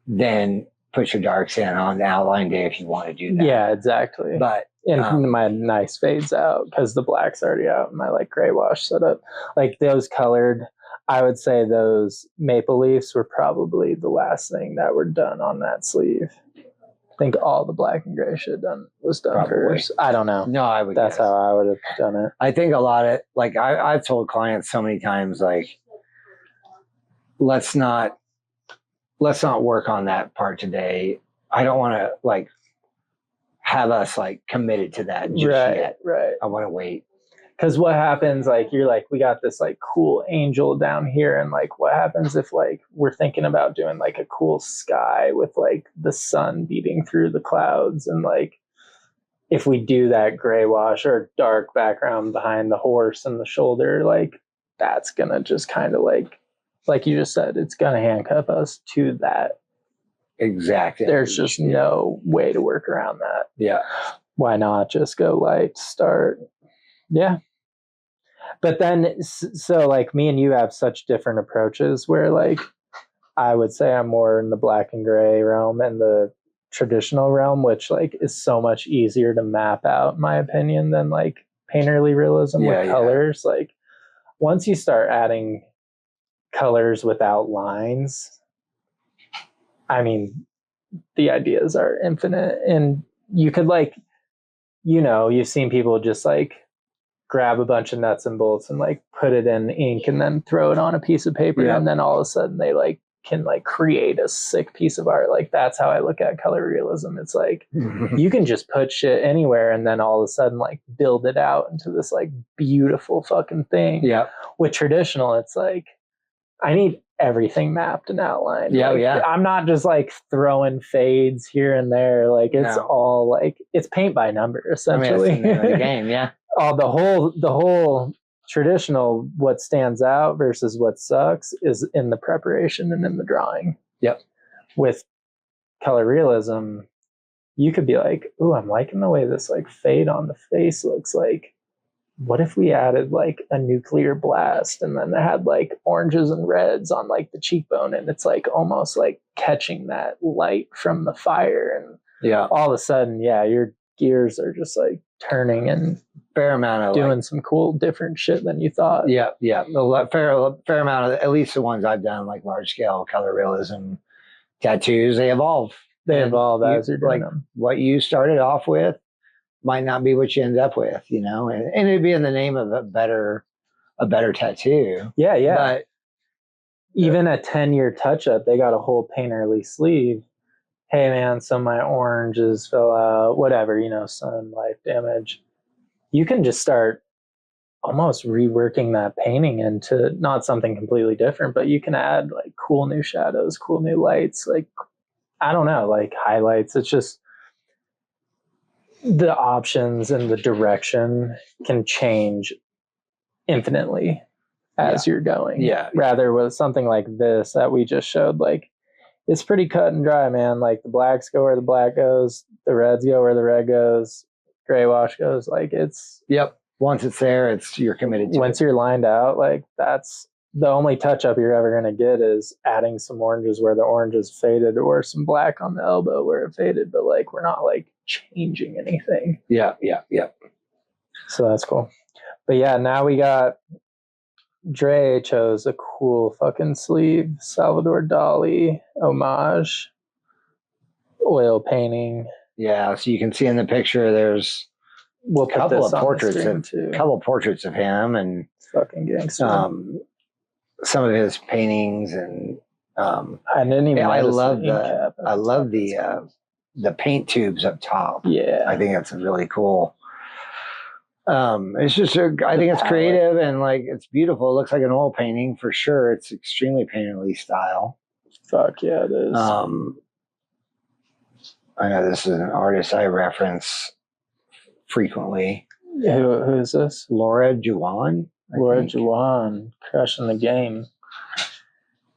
then put your darks in on the outline day if you want to do that. Yeah, exactly. But my nice fades out because the black's already out. My like gray wash setup, like those colored, I would say those maple leaves were probably the last thing that were done on that sleeve. I think all the black and gray shit was done first. I don't know. No, I would. That's how I would have done it. I think a lot of like I've told clients so many times, like let's not work on that part today. I don't want to like have us like committed to that just yet. Right. I want to wait. Because what happens, like, you're like, we got this like cool angel down here, and like what happens if like we're thinking about doing like a cool sky with like the sun beating through the clouds, and like if we do that gray wash or dark background behind the horse and the shoulder, like that's gonna just kind of like you just said, it's gonna handcuff us to that. Exactly. There's just no way to work around that. Yeah. Why not just go light start? Yeah. But then, so like me and you have such different approaches where like I would say I'm more in the black and gray realm and the traditional realm, which like is so much easier to map out, in my opinion, than like painterly realism with colors. Like once you start adding colors without lines, I mean, the ideas are infinite, and you could like, you know, you've seen people just like grab a bunch of nuts and bolts and like put it in ink and then throw it on a piece of paper, and then all of a sudden they like can like create a sick piece of art. Like that's how I look at color realism. It's like you can just put shit anywhere and then all of a sudden like build it out into this like beautiful fucking thing. Yeah. With traditional, it's like I need everything mapped and outlined. Yeah, like, yeah. I'm not just like throwing fades here and there. Like it's all like it's paint by number essentially. I mean, that's the game, yeah. The whole traditional, what stands out versus what sucks is in the preparation and in the drawing. Yep. With color realism, you could be like, "Ooh, I'm liking the way this like fade on the face looks like. What if we added like a nuclear blast and then it had like oranges and reds on like the cheekbone, and it's like almost like catching that light from the fire, and all of a sudden, your gears are just like turning and fair amount of doing some cool different shit than you thought. Yeah. Fair amount of, at least the ones I've done, like large scale color realism tattoos, they evolve. They evolve as you're doing them. What you started off with might not be what you end up with, you know, and it'd be in the name of a better tattoo. Yeah. But even a 10-year touch up, they got a whole painterly sleeve. Hey man, some of my oranges fell out, whatever, you know, sun, light damage. You can just start almost reworking that painting into not something completely different, but you can add like cool new shadows, cool new lights, like, I don't know, like highlights. It's just the options and the direction can change infinitely as you're going. Yeah. Rather with something like this that we just showed, like it's pretty cut and dry, man. Like the blacks go where the black goes, the reds go where the red goes, gray wash goes. Like it's once it's there, you're committed to once you're lined out, like that's the only touch up you're ever going to get is adding some oranges where the oranges faded or some black on the elbow where it faded, but like we're not like changing anything. Yeah. So that's cool. But yeah, now we got Dre chose a cool fucking sleeve, Salvador Dali homage, oil painting. Yeah, so you can see in the picture there's a couple of portraits of him and fucking gangster. Some of his paintings and I didn't even. I love the paint tubes up top. Yeah, I think that's really cool. It's just I think it's creative and like it's beautiful. It looks like an oil painting for sure. It's extremely painterly style. Fuck yeah, it is. I know this is an artist I reference frequently. Who is this? Laura Juwan. Laura Juwan, crushing the game.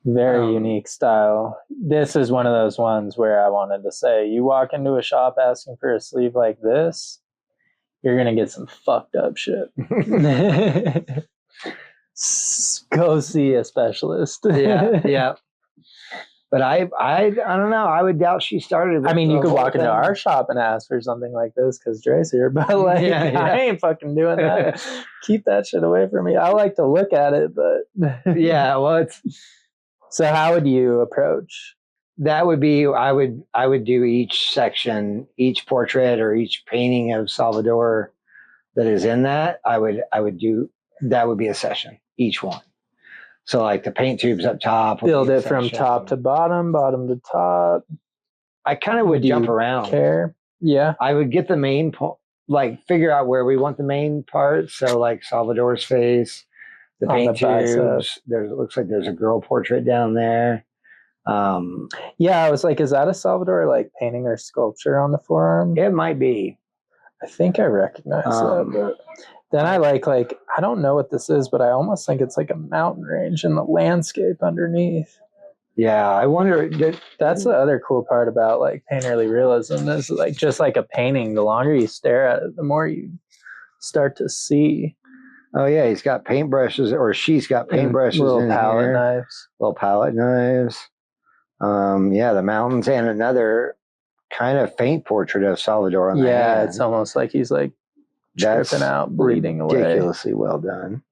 Very unique style. This is one of those ones where I wanted to say, you walk into a shop asking for a sleeve like this, you're going to get some fucked up shit. Go see a specialist. Yeah. But I don't know. I would doubt she started. I mean, you could walk into our shop and ask for something like this because Dre's here, but like, I ain't fucking doing that. Keep that shit away from me. I like to look at it, but yeah. Well, so how would you approach? That would be, I would do each section, each portrait or each painting of Salvador that is in that. I would do, that would be a session, each one. So like the paint tubes up top. Build it from top to bottom to top. I kind of would jump around. Care? Yeah. I would get the main, like figure out where we want the main part. So like Salvador's face, the paint tubes. It looks like there's a girl portrait down there. Yeah, I was like, is that a Salvador like painting or sculpture on the forearm? It might be. I think I recognize that. But then I like I don't know what this is, but I almost think it's like a mountain range and the landscape underneath. Yeah, I wonder. That's the other cool part about like painterly realism is like just like a painting. The longer you stare at it, the more you start to see. Oh yeah, he's got paintbrushes, or she's got paintbrushes little in palette here. knives. Little palette knives. Yeah, the mountains and another kind of faint portrait of Salvador on the hand. It's almost like he's like tripping out, bleeding away. Ridiculously well done.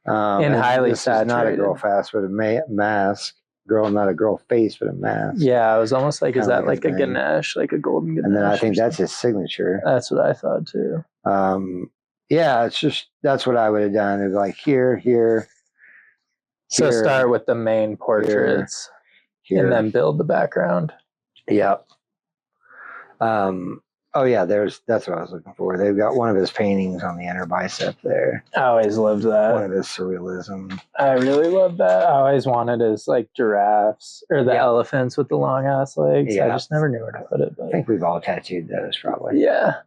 And highly this saturated. Is not a girl face, but a mask. Girl, not a girl face, but a mask. Yeah, it was almost like, is that like a thing. Ganesh, like a golden Ganesh? And then I think that's his signature. That's what I thought too. Yeah, it's just, that's what I would have done. It's like here. So start with the main portraits here, and then build the background. Yep. Oh yeah, that's what I was looking for. They've got one of his paintings on the inner bicep there. I always loved that. One of his surrealism. I really loved that. I always wanted his like giraffes or the elephants with the long ass legs. Yeah. I just never knew where to put it. But I think we've all tattooed those probably. Yeah.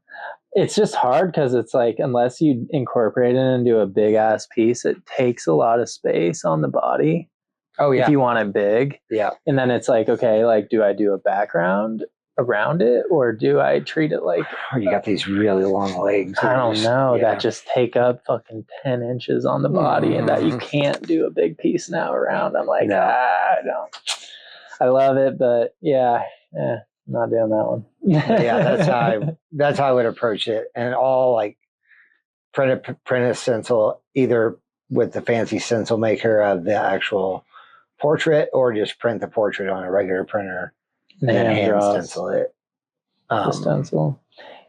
It's just hard because it's like, unless you incorporate it into a big ass piece, it takes a lot of space on the body. Oh yeah. If you want it big. Yeah. And then it's like, okay, like, do I do a background around it, or do I treat it like, oh, you got these really long legs? I don't know, that just take up fucking 10 inches on the body, and that you can't do a big piece now around. I'm like, I don't. I love it, but I'm not doing that one. that's how I would approach it, and all like print a stencil either with the fancy stencil maker of the actual portrait, or just print the portrait on a regular printer. And then hand stencil it. The stencil.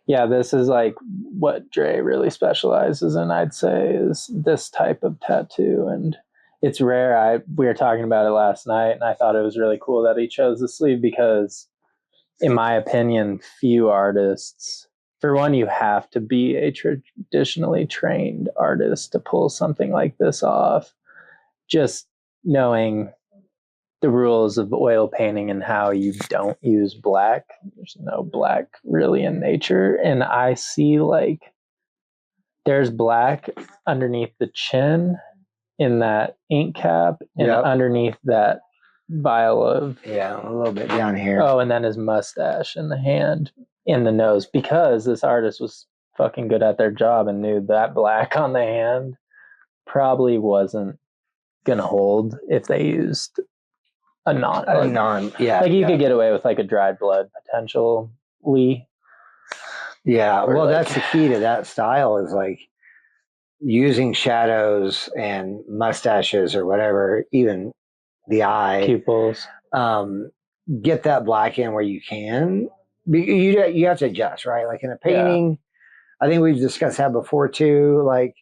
Yeah, this is like what Dray really specializes in, I'd say, is this type of tattoo. And it's rare. We were talking about it last night, and I thought it was really cool that he chose the sleeve because, in my opinion, few artists, for one, you have to be a traditionally trained artist to pull something like this off. Just knowing the rules of oil painting and how you don't use black. There's no black really in nature. And I see like there's black underneath the chin in that ink cap and underneath that vial of... Yeah, a little bit down here. Oh, and then his mustache in the hand, in the nose, because this artist was fucking good at their job and knew that black on the hand probably wasn't going to hold if they used a non, like you could get away with like a dried blood potentially. Yeah, well, that's the key to that style, is like using shadows and mustaches or whatever, even the eye pupils. Get that black in where you can. You have to adjust, right? Like in a painting, I think we've discussed that before too. Like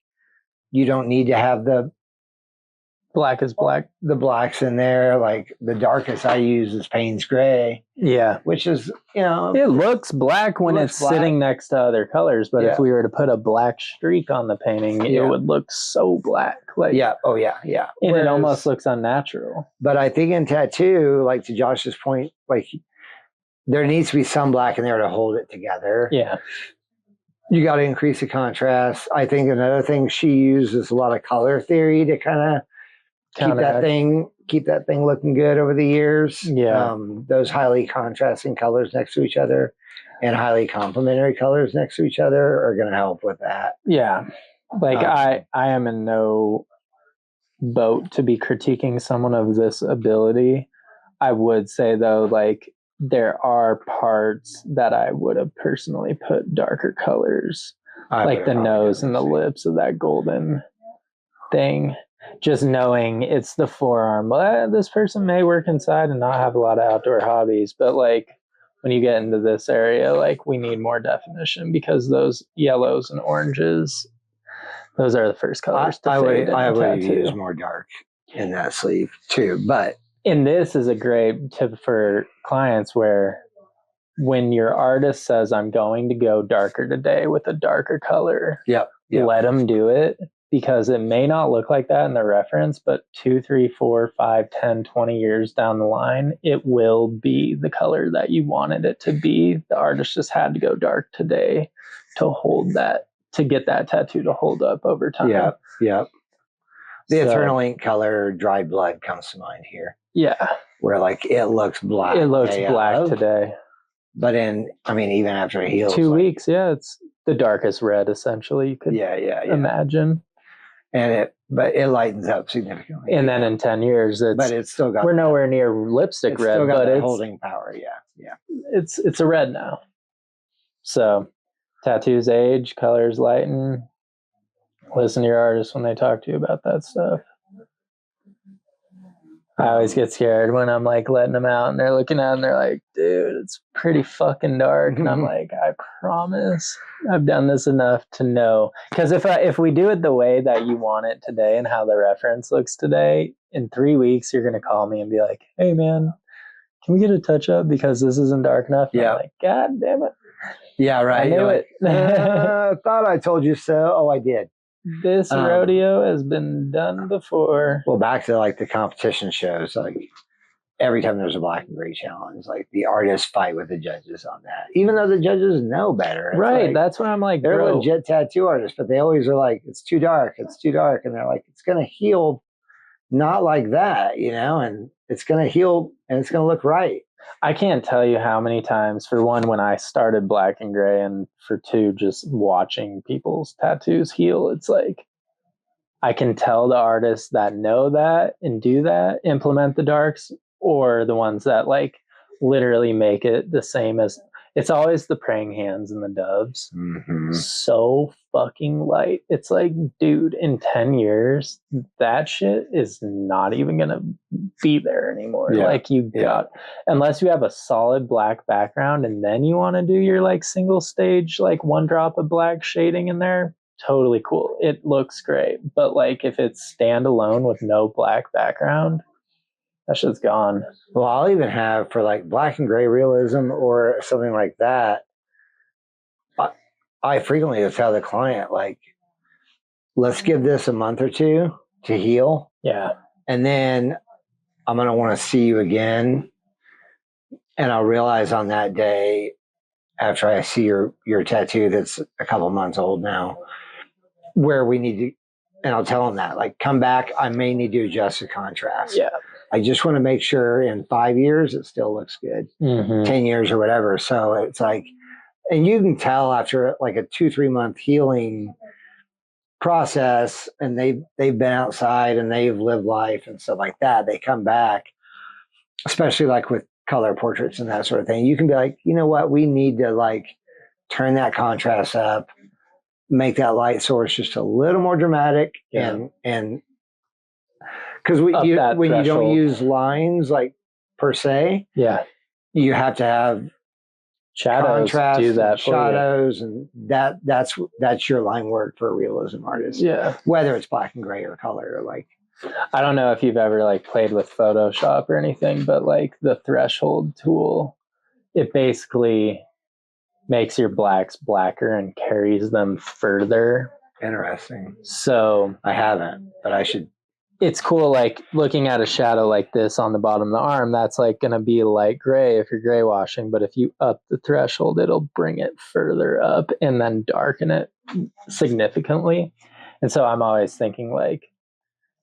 you don't need to have the black is black. The black's in there. Like the darkest I use is Payne's gray. Yeah. Which is, it looks black when it's sitting next to other colors. But if we were to put a black streak on the painting, it would look so black. Like, Oh, yeah. And it almost looks unnatural. But I think in tattoo, like to Josh's point, like there needs to be some black in there to hold it together. Yeah. You got to increase the contrast. I think another thing she uses a lot of color theory to kind of keep that thing looking good over the years. Yeah. Those highly contrasting colors next to each other and highly complementary colors next to each other are going to help with that. Yeah. Like I am in no boat to be critiquing someone of this ability. I would say though, like there are parts that I would have personally put darker colors, like the nose and the lips of that golden thing. Just knowing it's the forearm. Well, this person may work inside and not have a lot of outdoor hobbies, but like when you get into this area, like we need more definition because those yellows and oranges, those are the first colors to fade. I would use more dark in that sleeve too, but. And this is a great tip for clients where when your artist says, I'm going to go darker today with a darker color, let them do it. because it may not look like that in the reference, but 2, 3, 4, 5, 10, 20 years down the line, it will be the color that you wanted it to be. The artist just had to go dark today to hold that, to get that tattoo to hold up over time. Yeah, yeah. The Eternal Ink color, Dry Blood, comes to mind here. Yeah. Where like it looks black. It looks black today. But even after it heals. 2 weeks, yeah, it's the darkest red essentially you could imagine. And it lightens up significantly. And then in 10 years, it's still got. We're nowhere near lipstick red, still got but that it's holding power. Yeah. It's a red now. So tattoos age, colors lighten. Listen to your artist when they talk to you about that stuff. I always get scared when I'm like letting them out and they're looking at it and they're like, dude, it's pretty fucking dark. And I'm like, I promise I've done this enough to know. Because if we do it the way that you want it today and how the reference looks today, in 3 weeks, you're going to call me and be like, hey, man, can we get a touch up because this isn't dark enough? And I'm like, God damn it. Yeah, right. I knew it. Thought I told you so. Oh, I did. This rodeo has been done before. Well, back to like the competition shows, like every time there's a black and gray challenge, like the artists fight with the judges on that, even though the judges know better. It's right. Like, that's what I'm like. They're legit tattoo artists, but they always are like, it's too dark. It's too dark. And they're like, it's going to heal not like that, and it's going to heal and it's going to look right. I can't tell you how many times, for one, when I started black and gray, and for two, just watching people's tattoos heal, it's like I can tell the artists that know that and do that, implement the darks, or the ones that like literally make it the same as. It's always the praying hands and the doves. Mm-hmm. So fucking light. It's like, dude, in 10 years, that shit is not even going to be there anymore. Yeah. Like unless you have a solid black background and then you want to do your like single stage, like 1 drop of black shading in there, totally cool. It looks great. But like if it's standalone with no black background, that shit's gone. Well, I'll even have for like black and gray realism or something like that. I frequently just tell the client, like, let's give this a month or two to heal. Yeah. And then I'm going to want to see you again. And I'll realize on that day, after I see your tattoo that's a couple months old now, where we need to, and I'll tell them that, like, come back, I may need to adjust the contrast. Yeah. I just want to make sure in 5 years it still looks good, 10 years or whatever. So it's like, and you can tell after like a 2-3 month healing process, and they've been outside and they've lived life and stuff like that. They come back, especially like with color portraits and that sort of thing. You can be like, you know what, we need to like turn that contrast up, make that light source just a little more dramatic, and because when you don't use lines like per se, you have to have shadows, contrast, do that shadows, and that's your line work for a realism artist. Yeah, whether it's black and gray or color, or like. I don't know if you've ever like played with Photoshop or anything, but like the threshold tool, it basically makes your blacks blacker and carries them further. Interesting. So I haven't, but I should. It's cool, like looking at a shadow like this on the bottom of the arm, that's like going to be light gray if you're gray washing, but if you up the threshold, it'll bring it further up and then darken it significantly. And so I'm always thinking like,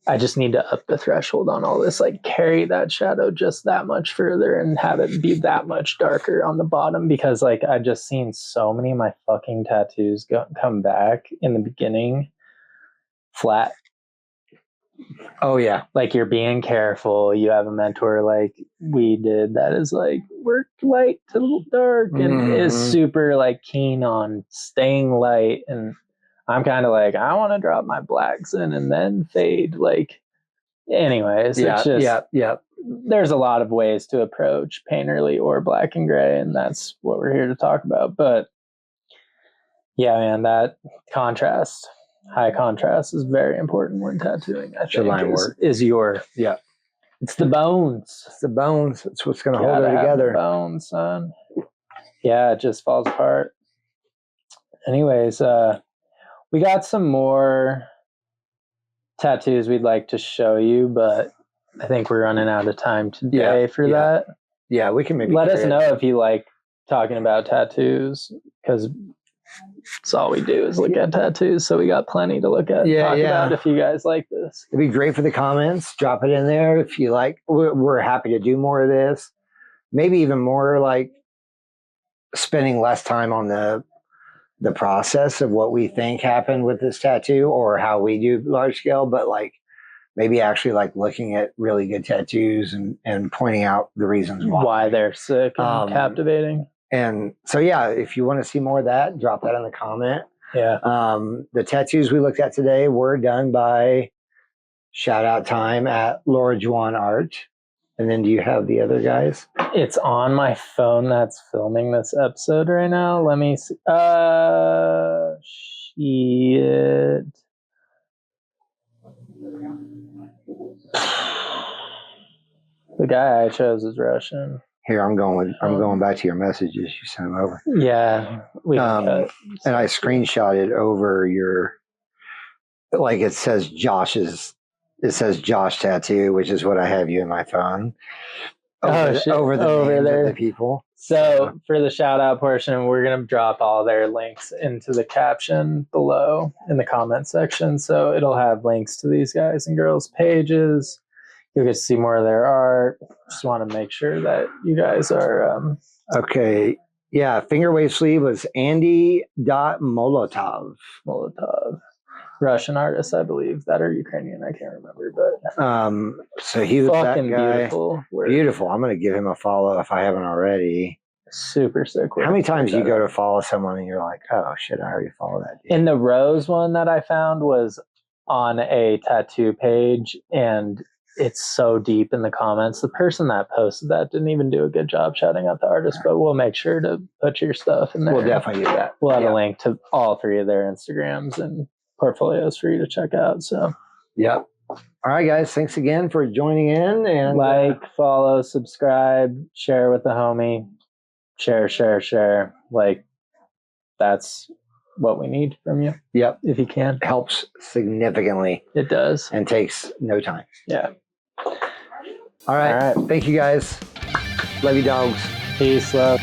I just need to up the threshold on all this, like carry that shadow just that much further and have it be that much darker on the bottom, because like I've just seen so many of my fucking tattoos come back in the beginning flat. Oh yeah. Like you're being careful. You have a mentor like we did that is like work light to dark and is super like keen on staying light. And I'm kind of like, I want to drop my blacks in and then fade. Like, anyways, it's just, there's a lot of ways to approach painterly or black and gray, and that's what we're here to talk about. But yeah, man, that contrast, high contrast is very important when tattooing. I think line work is your, it's the bones. It's the bones. It's what's going to hold it together. Bones, son. Yeah, it just falls apart. Anyways, we got some more tattoos we'd like to show you, but I think we're running out of time today for that. Yeah, we can maybe let us know if you like talking about tattoos, because it's all we do is look at tattoos. So we got plenty to look at and talk about if you guys like this. It'd be great for the comments. Drop it in there if you like. We're happy to do more of this. Maybe even more like spending less time on the process of what we think happened with this tattoo or how we do large scale, but like maybe actually like looking at really good tattoos and pointing out the reasons why they're sick and captivating. And so, yeah, if you want to see more of that, drop that in the comment. Yeah. The tattoos we looked at today were done by shout out time at Laura Juan Art. And then do you have the other guys? It's on my phone that's filming this episode right now. Let me see. Shit. The guy I chose is Russian. Here, I'm going back to your messages. You sent them over. Yeah. We can cut. And I screenshotted over your, like it says Josh tattoo, which is what I have you in my phone. Over the names of the people. So for the shout out portion, we're going to drop all their links into the caption below in the comment section. So it'll have links to these guys and girls pages. You'll get to see more of their art. Just want to make sure that you guys are okay. Yeah, finger wave sleeve was Andy.Molotov. Russian artist, I believe, that or Ukrainian, I can't remember, but so he was fucking that guy. Beautiful. I'm gonna give him a follow if I haven't already. Super sick work. How many times do you go to follow someone and you're like, oh shit, I already followed that dude? And the rose one that I found was on a tattoo page, and it's so deep in the comments. The person that posted that didn't even do a good job shouting out the artist, but we'll make sure to put your stuff in there. We'll definitely do that. We'll have a link to all three of their Instagrams and portfolios for you to check out. So, yep. All right, guys. Thanks again for joining in. And like, follow, subscribe, share with the homie. Share. Like, that's what we need from you. Yep. If you can. Helps significantly. It does. And takes no time. Yeah. All right. Thank you, guys. Love you, dogs. Peace, love.